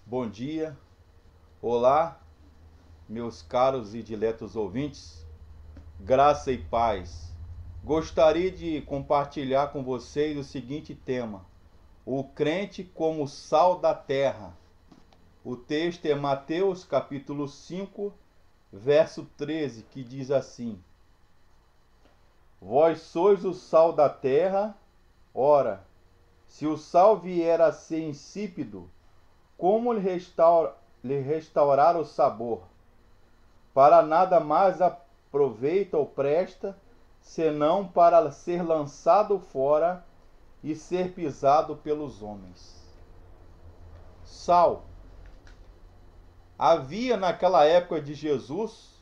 Bom dia, olá, meus caros e diletos ouvintes, graça e paz. Gostaria de compartilhar com vocês o seguinte tema: o crente como sal da terra. O texto é Mateus capítulo 5, verso 13, que diz assim: Vós sois o sal da terra, ora, se o sal vier a ser insípido, como lhe restaurar o sabor? Para nada mais aproveita ou presta, senão para ser lançado fora e ser pisado pelos homens. Sal. Havia naquela época de Jesus,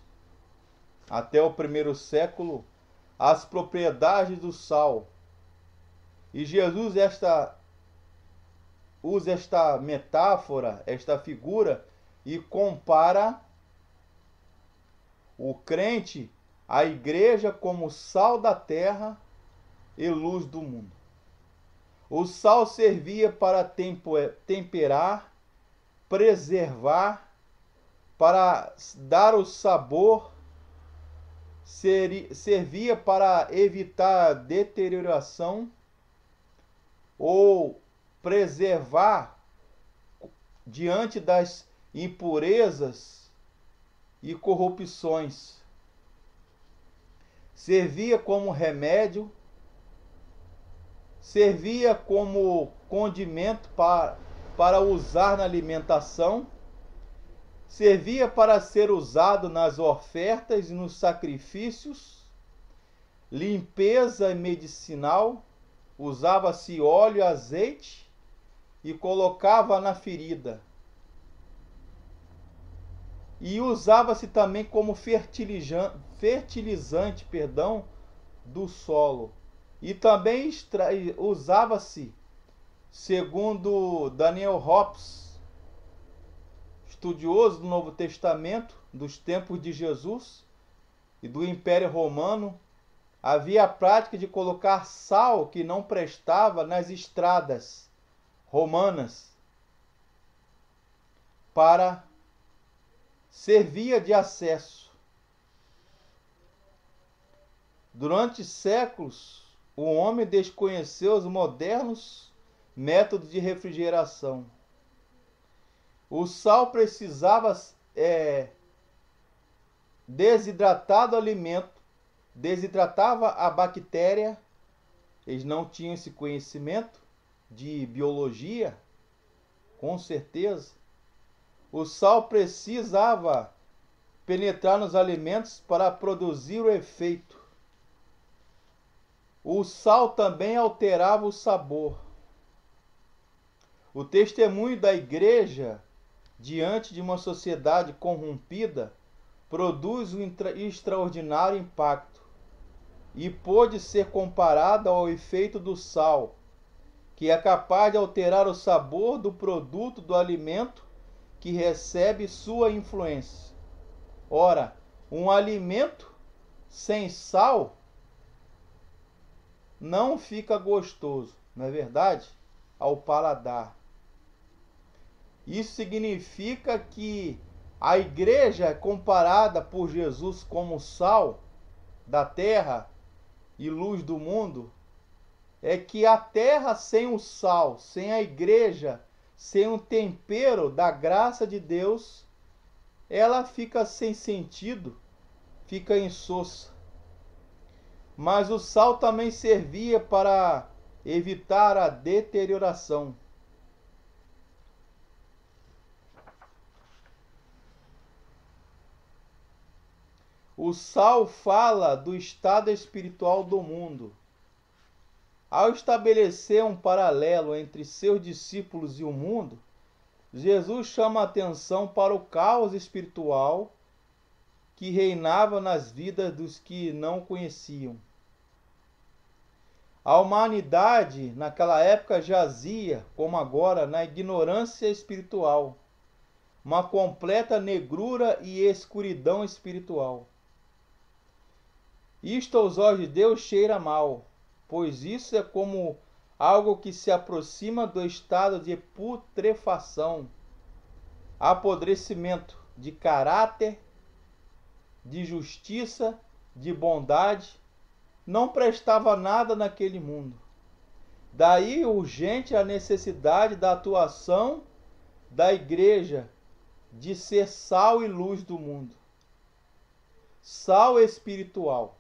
até o primeiro século, as propriedades do sal. E Jesus usa esta metáfora, esta figura, e compara o crente à igreja como sal da terra e luz do mundo. O sal servia para temperar, preservar, para dar o sabor, servia para evitar a deterioração ou preservar diante das impurezas e corrupções. Servia como remédio, servia como condimento para usar na alimentação, servia para ser usado nas ofertas e nos sacrifícios, limpeza e medicinal, usava-se óleo e azeite e colocava na ferida. E usava-se também como fertilizante, do solo. E também usava-se, segundo Daniel Hobbes, estudioso do Novo Testamento, dos tempos de Jesus e do Império Romano, havia a prática de colocar sal que não prestava nas estradas romanas para servia de acesso. Durante séculos, o homem desconheceu os modernos métodos de refrigeração. O sal precisava desidratar o alimento, desidratava a bactéria. Eles não tinham esse conhecimento de biologia, com certeza. O sal precisava penetrar nos alimentos para produzir o efeito. O sal também alterava o sabor. O testemunho da igreja diante de uma sociedade corrompida produz um extraordinário impacto e pode ser comparado ao efeito do sal, que é capaz de alterar o sabor do produto do alimento que recebe sua influência. Ora, um alimento sem sal não fica gostoso, não é verdade? Ao paladar. Isso significa que a igreja é comparada por Jesus como sal da terra e luz do mundo, é que a terra sem o sal, sem a igreja, sem o tempero da graça de Deus, ela fica sem sentido, fica insossa. Mas o sal também servia para evitar a deterioração. O sal fala do estado espiritual do mundo. Ao estabelecer um paralelo entre seus discípulos e o mundo, Jesus chama a atenção para o caos espiritual que reinava nas vidas dos que não conheciam. A humanidade naquela época jazia, como agora, na ignorância espiritual, uma completa negrura e escuridão espiritual. Isto aos olhos de Deus cheira mal, pois isso é como algo que se aproxima do estado de putrefação. apodrecimento de caráter, de justiça, de bondade, não prestava nada naquele mundo. Daí urgente a necessidade da atuação da igreja de ser sal e luz do mundo. Sal espiritual.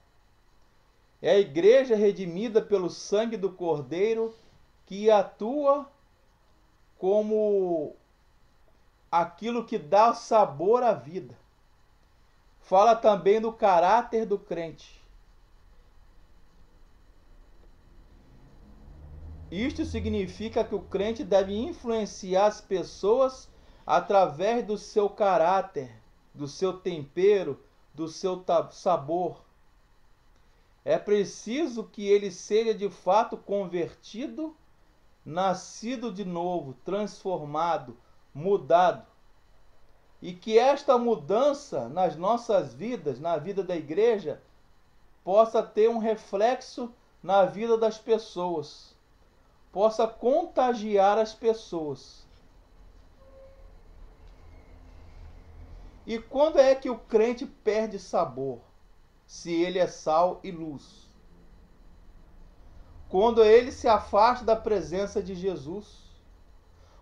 É a igreja redimida pelo sangue do Cordeiro que atua como aquilo que dá sabor à vida. Fala também do caráter do crente. Isto significa que o crente deve influenciar as pessoas através do seu caráter, do seu tempero, do seu sabor. É preciso que ele seja de fato convertido, nascido de novo, transformado, mudado. E que esta mudança nas nossas vidas, na vida da igreja, possa ter um reflexo na vida das pessoas, possa contagiar as pessoas. E quando é que o crente perde sabor? Se ele é sal e luz. Quando ele se afasta da presença de Jesus.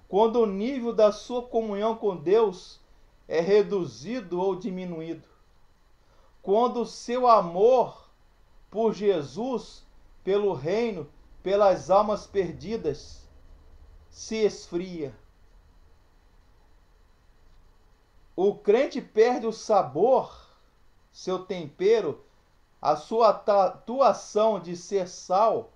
Quando o nível da sua comunhão com Deus é reduzido ou diminuído. Quando o seu amor por Jesus, pelo reino, pelas almas perdidas, se esfria. O crente perde o sabor, seu tempero, a sua atuação de ser sal,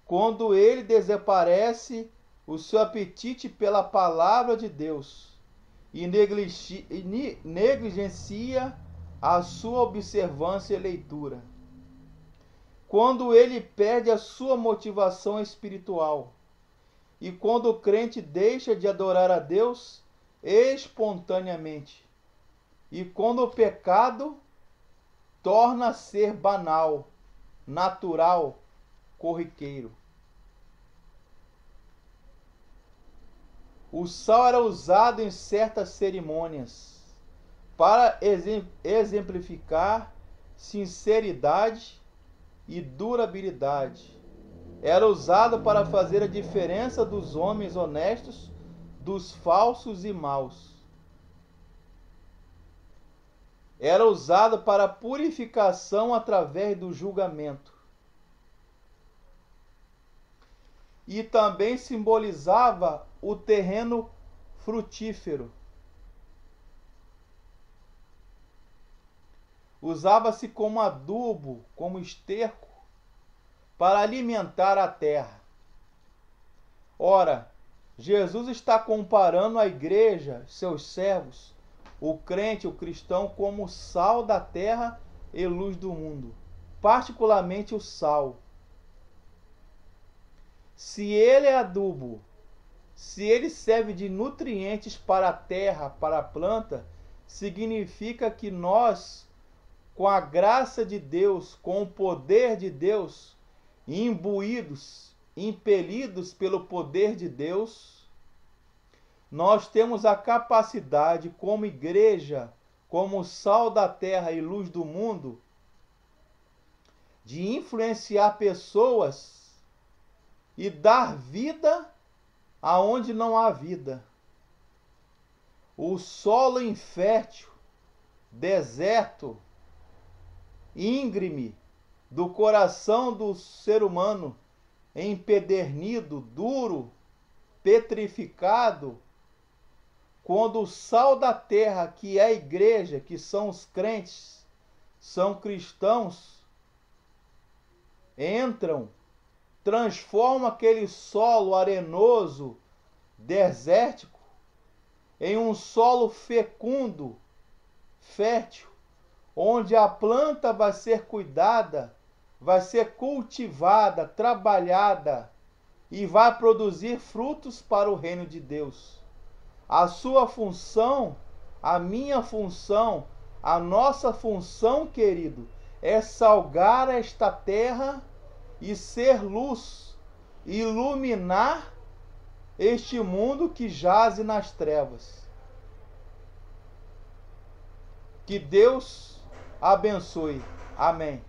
quando ele desaparece o seu apetite pela palavra de Deus e negligencia a sua observância e leitura. Quando ele perde a sua motivação espiritual e quando o crente deixa de adorar a Deus espontaneamente e quando o pecado torna a ser banal, natural, corriqueiro. O sal era usado em certas cerimônias para exemplificar sinceridade e durabilidade. Era usado para fazer a diferença dos homens honestos dos falsos e maus. Era usado para purificação através do julgamento. E também simbolizava o terreno frutífero. Usava-se como adubo, como esterco, para alimentar a terra. Ora, Jesus está comparando a igreja, seus servos, o crente, o cristão, como sal da terra e luz do mundo, particularmente o sal. Se ele é adubo, se ele serve de nutrientes para a terra, para a planta, significa que nós, com a graça de Deus, com o poder de Deus, imbuídos, impelidos pelo poder de Deus, nós temos a capacidade, como igreja, como sal da terra e luz do mundo, de influenciar pessoas e dar vida aonde não há vida. O solo infértil, deserto, íngreme do coração do ser humano, empedernido, duro, petrificado, quando o sal da terra, que é a igreja, que são os crentes, são cristãos, entram, transformam aquele solo arenoso, desértico, em um solo fecundo, fértil, onde a planta vai ser cuidada, vai ser cultivada, trabalhada e vai produzir frutos para o reino de Deus. A sua função, a minha função, a nossa função, querido, é salgar esta terra e ser luz, iluminar este mundo que jaze nas trevas. Que Deus abençoe. Amém.